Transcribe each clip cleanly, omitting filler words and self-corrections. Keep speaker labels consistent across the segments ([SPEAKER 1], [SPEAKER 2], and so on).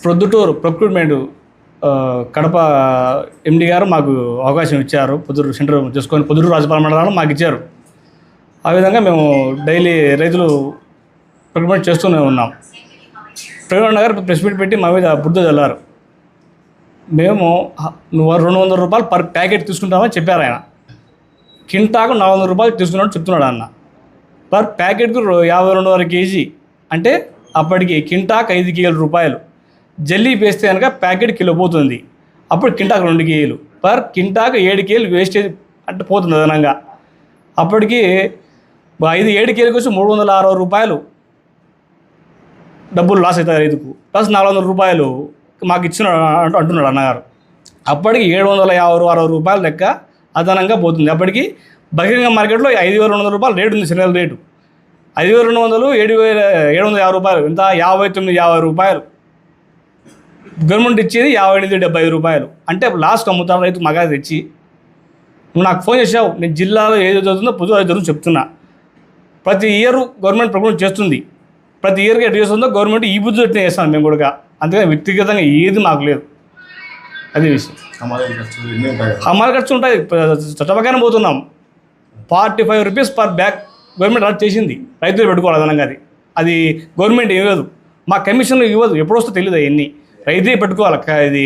[SPEAKER 1] Proddatur procurement Kadapa ఎండి గారు మాకు అవకాశం ఇచ్చారు. పొద్దుటూరు సెంటర్ చేసుకొని పొద్దుటూరు రాజపాలెం మండలంలో మాకు ఇచ్చారు. ఆ విధంగా మేము డైలీ రైతులు ప్రొక్యూర్మెంట్ చేస్తూనే ఉన్నాం. ప్రవీణ్ గారు ప్రెస్ మీట్ పెట్టి మా మీద బుద్ధ చల్లారు. మేము నువ్వు 200 రూపాయలు పర్ ప్యాకెట్ తీసుకుంటామని చెప్పారు ఆయన. కింటాకు 400 రూపాయలు తీసుకున్నాడు చెప్తున్నాడు అన్న. పర్ ప్యాకెట్కు 52 కేజీ అంటే అప్పటికి కింటాకు 5 కిలోల రూపాయలు. జల్లీ వేస్తే కనుక ప్యాకెట్ కిలో పోతుంది. అప్పుడు కింటాకు 2 కేజీలు, పర్ కింటాకు 7 కేజీలు వేస్టేజ్ అంటే పోతుంది అదనంగా. అప్పటికి 7 కేజీలకు వచ్చి 360 రూపాయలు డబ్బులు లాస్ అవుతాయి రైతుకు. ప్లస్ 400 రూపాయలు మాకు ఇచ్చిన అంటున్నాడు అన్నగారు. అప్పటికి 750-60 రూపాయల లెక్క అదనంగా పోతుంది. అప్పటికి బహిరంగ మార్కెట్లో 5200 రూపాయలు రేటు ఉంది. శనగల రేటు 5200, 7750 రూపాయలు, ఎంత 59-50 రూపాయలు. గవర్నమెంట్ ఇచ్చేది 58-75 రూపాయలు. అంటే లాస్ట్కి అమ్ముతారు రైతు మగా తెచ్చి. నువ్వు నాకు ఫోన్ చేసావు, నేను జిల్లాలో ఏదో జరుగుతుందో పొద్దు జరుగుతుందో చెప్తున్నా. ప్రతి ఇయర్ గవర్నమెంట్ ప్రొక్యూర్మెంట్ చేస్తుంది. ప్రతి ఇయర్కి ఎటు చేస్తుందో గవర్నమెంట్ ఈ బుద్ధి ఎట్లా చేస్తాను మేము కూడా. అంతేగాని వ్యక్తిగతంగా ఏది మాకు లేదు. అదే విషయం. హమాల్ ఖర్చు ఉంటాయి. చట్టపక్కన పోతున్నాం. 45 రూపీస్ పర్ బ్యాగ్ గవర్నమెంట్ రద్దు చేసింది. రైతులు పెట్టుకోవాలి అదనంగా. అది గవర్నమెంట్ ఇవ్వదు, మా కమిషన్ ఇవ్వదు. ఎప్పుడు వస్తే తెలియదు. అవన్నీ రైతే పెట్టుకోవాలి. ఇది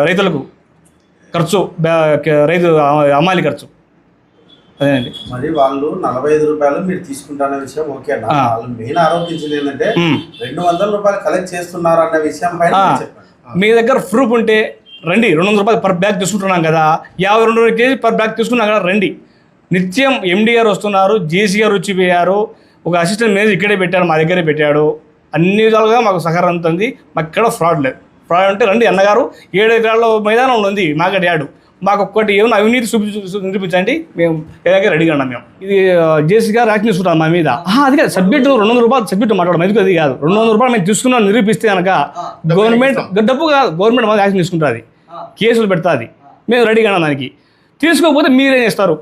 [SPEAKER 1] రైతులకు ఖర్చు, రైతు అమ్మాలి ఖర్చు. అదేనండి.
[SPEAKER 2] మరి వాళ్ళు 45 రూపాయలు మీరు తీసుకుంటారనే విషయం ఓకే అన్న. వాళ్ళు మెయిన్ ఆరోపించింది ఏంటంటే 200 రూపాయలు కలెక్ట్ చేస్తున్నారు అన్న విషయం పైన చెప్పండి.
[SPEAKER 1] మీ దగ్గర ప్రూఫ్ ఉంటే రండి. 200 రూపాయలు పర్ బ్యాగ్ తీసుకుంటున్నాం కదా, 52 కేజీ పర్ బ్యాగ్ తీసుకున్నాం కదా, రండి. నిత్యం ఎండి గారు వస్తున్నారు, జేసీ గారు వచ్చిపోయారు, ఒక అసిస్టెంట్ మేనేజర్ ఇక్కడే పెట్టాడు, మా దగ్గరే పెట్టాడు. అన్ని విధాలుగా మాకు సహకారం ఉంటుంది. మాకు ఇక్కడ ఫ్రాడ్ లేదు. ఫ్రాడ్ అంటే రండి అన్నగారు. 7 ఎకరాల మైదానం ఉంది మార్కెట్ యార్డు. మాకు ఒక్కటి ఏమైనా అవినీతి చూపించండి, మేము ఏదైనా రెడీగా ఉన్నాం. మేము ఇది జేసీ గారు యాక్షన్ తీసుకుంటాం మా మీద. అది కాదు సబ్జెక్టు 200 రూపాయలు సబ్జెక్టు మాట్లాడడం ఎందుకు. అది కాదు 200 రూపాయలు మేము తీసుకున్నాం నిరూపిస్తే కనుక గవర్నమెంట్ డబ్బు కాదు, గవర్నమెంట్ మాకు యాక్షన్ తీసుకుంటుంది, కేసులు పెడుతుంది. మేము రెడీగా ఉన్నాం దానికి. తీసుకోకపోతే మీరేం చేస్తారు?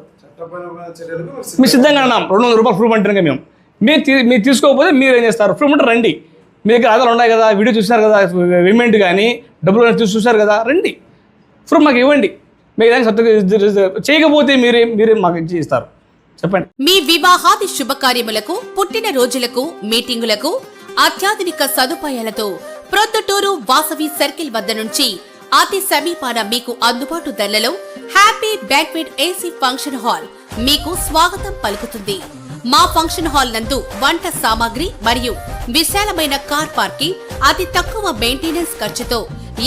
[SPEAKER 1] మేము సిద్ధంగా ఉన్నాం. 200 రూపాయలు ప్రూఫ్ అంటారు మేము. మీరు తీసుకోకపోతే మీరేం చేస్తారు? ప్రూఫ్ అంటే రండి. మీ దగ్గర ఆధారాలు ఉన్నాయి కదా, వీడియో చూసినారు కదా, పేమెంట్ కానీ డబ్బులు చూసారు కదా, రండి. ప్రూఫ్ మాకు ఇవ్వండి. మీకు చేయకపోతే మీరే మాకు ఇస్తారు. చెప్పండి.
[SPEAKER 3] మీ వివాహాది శుభకార్యములకు, పుట్టిన రోజులకు, మీటింగులకు అత్యాధునిక సదుపాయాలతో ప్రొద్దుటూరు వాసవి సర్కిల్ వద్ద నుంచి అతి సమీపాన మీకు అందుబాటు ధరలలో happy banquet AC function hall మీకు స్వాగతం పలుకుతుంది. మా ఫంక్షన్ హాల్ నందు వంట సామాగ్రి మరియు విశాలమైన కార్ పార్కింగ్, అతి తక్కువ మెయింటెనెన్స్ ఖర్చుతో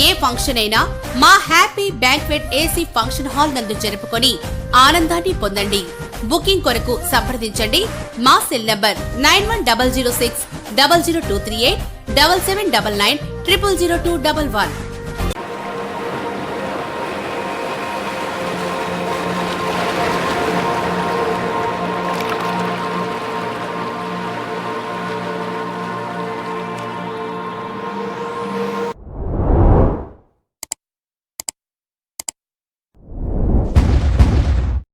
[SPEAKER 3] ఏ ఫంక్షన్ అయినా మా happy banquet AC function hall నందు జరుపుకొని ఆనందాన్ని పొందండి. బుకింగ్ కొరకు సంప్రదించండి. మా సెల్ నంబర్ 9100600238 7799 000211.